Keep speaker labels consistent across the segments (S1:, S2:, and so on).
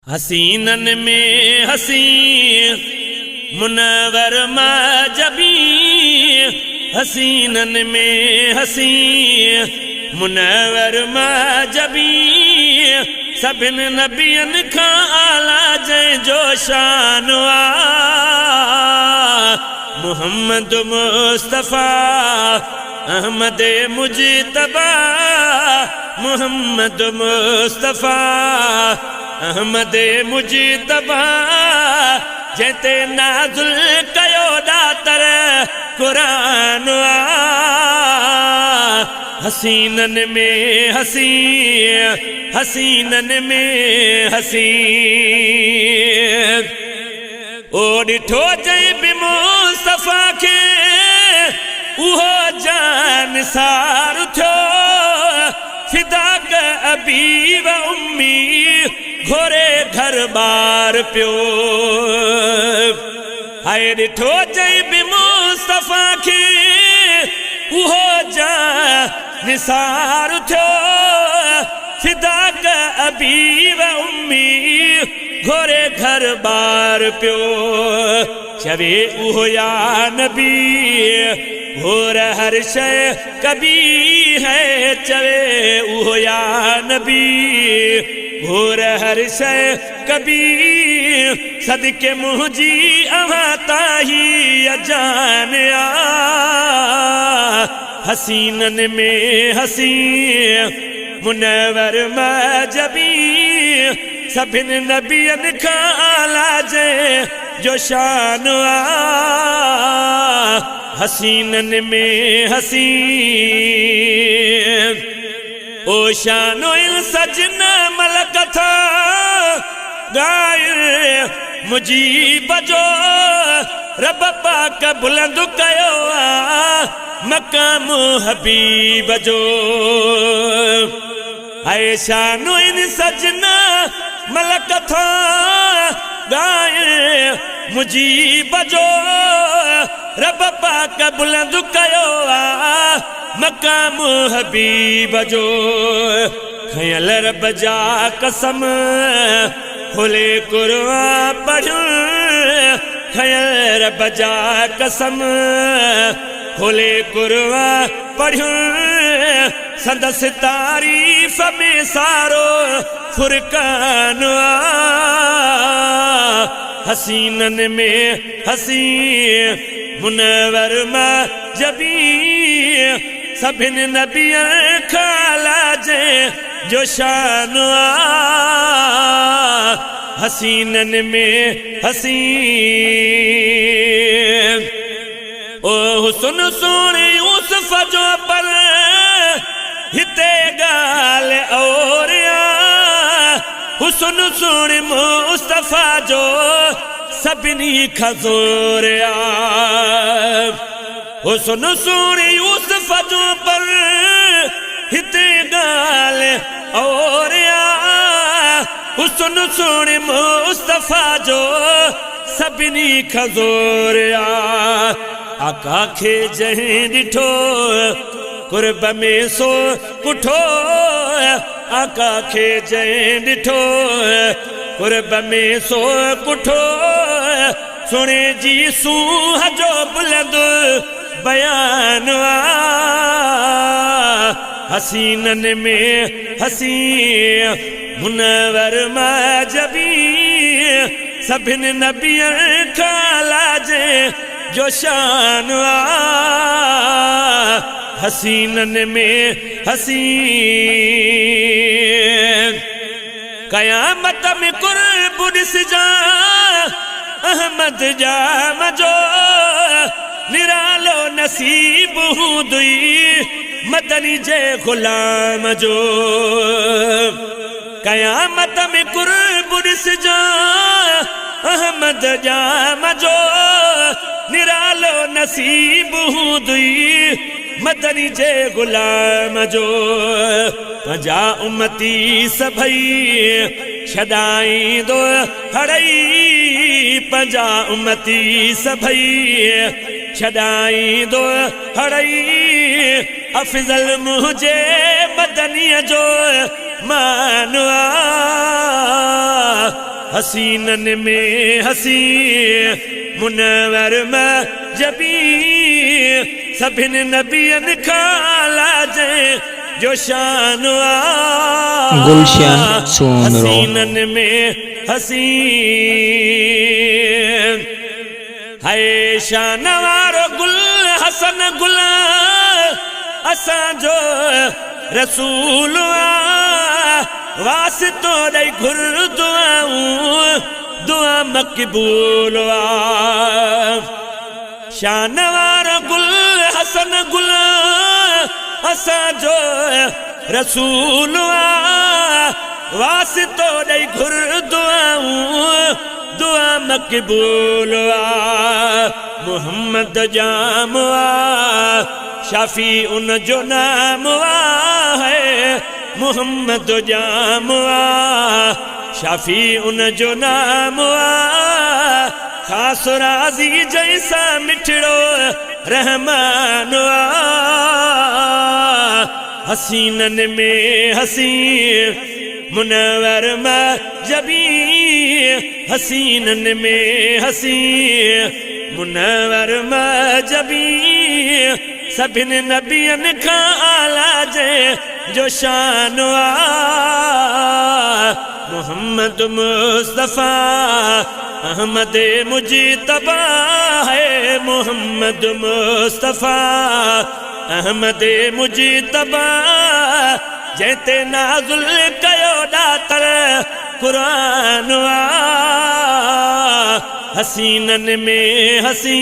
S1: हसीनन में हसीन मुनवर माजबी, हसीनन में हसीन मुनवर माजबी, सभिन नबियन खां आला जंहिंजो शान मुहम्मद मुस्तफ़ा अहमद मुजतबा, मुहम्मद मुस्तफ़ा अहमद मुजतबा, जैते नाज़ुल कयो दातर कुरान हसीनन में हसीन, हसीनन में हसीन। ओ डिठो जई बि मुस्तफ़ा के उहो जान सार थियो, फिदा क अबी व उम्मी घोरे घर बार पियो। हाय डिठो जई बि मुस्तफ़ा के उहो जान सार थियो, फिदा क अबी व उम्मी घोरे घर बार पियो। चवे उहो या नबी घोर हर शय कभी है, चवे उहो या नबी घोर हर शय कभी, सदके मुझी अवां ताही अजान हसीनन में हसीन मुनवर माजबी, सभिन नबियन खां आला जो शान हसीनन में हसीन। ओ शानो इन सजना मलक था गायर मुजीब जो, रब पाक बुलंद कयो मकाम हबीब जो। आए शानो इन सजना मलक था गायर मुजीब जो, रब पाक बुलंद कयो मकाम हबीब जो। खयल रब जा कसम खोले कुरान पढ़ूं, खयल रब जा कसम खोले कुरान पढ़ूं, संदस तारीफ में सारो फुरकान हसीनन में हसीन मुनवर माजबी, सभिन नबियन खां आला जो शान हसीनन में हसीन। ओ हुस्न सोने यूसुफ जो पर हिते गाल और हुस्न सोने मुस्तफ़ा जो सभिनी खजोर हुस्न सोने यूसुफ जो पर हिते गाल और हुस्न सोने मुस्तफ़ा जो सभिनी खजोर आका खे जहीं डिठो कुर्ब में सो कुठो, आका खे जहीं डिठो कुर्ब में सो कुठो, सुने जी सूह जो बुलंद बयान हसीनन में हसीन मुनवर माजबी, सभिन नबियन खां आला जो शान हसीनन में हसीन। कयामत में कुर्ब ॾिसजा अहमद जा मजो, निरालो नसीब हूंदुई मदनी जे गुलाम जो। कयामत में कुर्ब ॾिसजा अहमद जा मजो, निरालो नसीब हूंदुई मदनी जे गुलाम जो। पंजा उम्मती सभई छॾाईंदो हड़ई, पंजा उम्मती सभई छॾाईंदो हड़ई, अफजल मुझे मदनी जो मानवा हसीनन में हसी मुनवर मजबी सभिन नबियन खाला जे जो शान
S2: गुलशन सोमरो
S1: हसीनन में हसी है शान वारो गुल हसन गुल असां जो रसूल वासितो ॾेई घुर दुआऊं दुआ मक़बूल शान वारो गुल हसन गुल असां जो रसूल वासितो ॾेई घुर दुआऊं दुआ मक़बूल मोहम्मद जाम शाफी उन जो नाम है मोहम्मद जाम शाफी उन जो नाम खास राज़ी जैसा मिठड़ो रहमान हसीनन में हसी मुनवर मजबी हसीनन में हसी मुनवर मजबी सभिन नबियन खां आला जे जो शान मोहम्मद मुस्तफा अहमद मुजीतबा है मोहम्मद मुस्तफा अहमद मुजीतबा जैते नाज़ुल कयो दातर कुरान हसीनन में हसी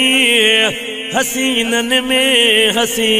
S1: हसीनन में हसी।